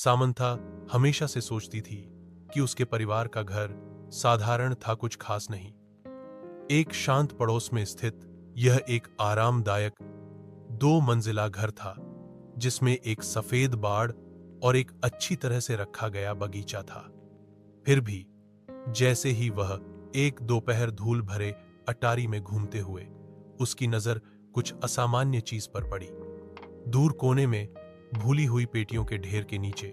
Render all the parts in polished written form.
Samantha हमेशा से सोचती थी कि उसके परिवार का घर साधारण था, कुछ खास नहीं। एक शांत पड़ोस में स्थित यह एक आरामदायक 2 मंजिला घर था, जिसमें एक सफेद बाड़ और एक अच्छी तरह से रखा गया बगीचा था। फिर भी जैसे ही वह एक दोपहर धूल भरे अटारी में घूमते हुए उसकी नजर कुछ असामान्य चीज पर पड़ी। दूर कोने में भूली हुई पेटियों के ढेर के नीचे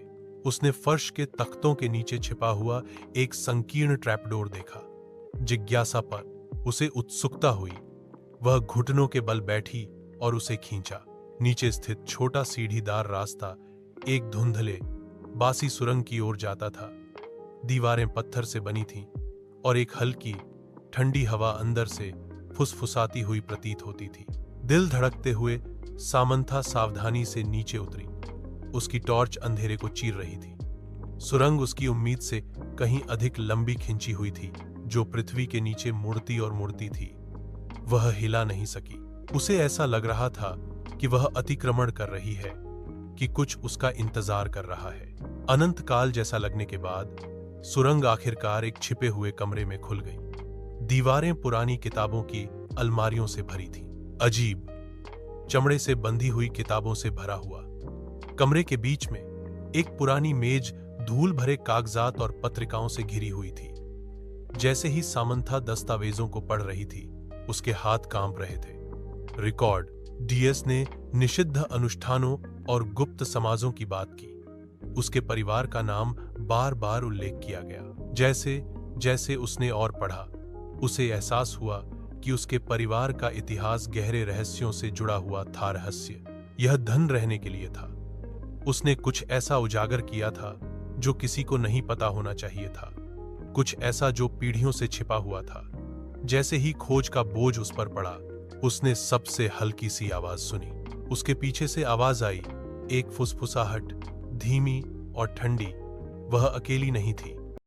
उसने फर्श के तख्तों के नीचे छिपा हुआ एक संकीर्ण ट्रैपडोर देखा। जिज्ञासा पर उसे उत्सुकता हुई। वह घुटनों के बल बैठी और उसे खींचा। नीचे स्थित छोटा सीढ़ीदार रास्ता एक धुंधले बासी सुरंग की ओर जाता था। दीवारें पत्थर से बनी थीं और एक हल्की ठंडी हवा अंदर से फुसफुसाती हुई प्रतीत होती थी। दिल धड़कते हुए सामंथा सावधानी से नीचे उतरी। उसकी टॉर्च अंधेरे को चीर रही थी। सुरंग उसकी उम्मीद से कहीं अधिक लंबी खिंची हुई थी, जो पृथ्वी के नीचे मुड़ती और मुड़ती थी। वह हिला नहीं सकी। उसे ऐसा लग रहा था कि वह अतिक्रमण कर रही है, कि कुछ उसका इंतजार कर रहा है। अनंत काल जैसा लगने के बाद सुरंग आखिरकार एक छिपे हुए कमरे में खुल गई। दीवारें पुरानी किताबों की अलमारियों से भरी थीं। अजीब चमड़े से बंधी हुई किताबों से भरा हुआ कमरे के बीच में एक पुरानी मेज धूल भरे कागजात और पत्रिकाओं से घिरी हुई थी। जैसे ही सामंथा दस्तावेजों को पढ़ रही थी, उसके हाथ कांप रहे थे। रिकॉर्ड डीएस ने निषिद्ध अनुष्ठानों और गुप्त समाजों की बात की। उसके परिवार का नाम बार बार उल्लेख किया गया। जैसे जैसे उसने और पढ़ा, उसे एहसास हुआ कि उसके परिवार का इतिहास गहरे रहस्यों से जुड़ा हुआ था। रहस्य यह धन रहने के लिए था। उसने कुछ ऐसा उजागर किया था जो किसी को नहीं पता होना चाहिए था, कुछ ऐसा जो पीढ़ियों से छिपा हुआ था। जैसे ही खोज का बोझ उस पर पड़ा, उसने सबसे हल्की सी आवाज सुनी। उसके पीछे से आवाज आई, एक फुसफुसाहट, धीमी और ठंडी। वह अकेली नहीं थी।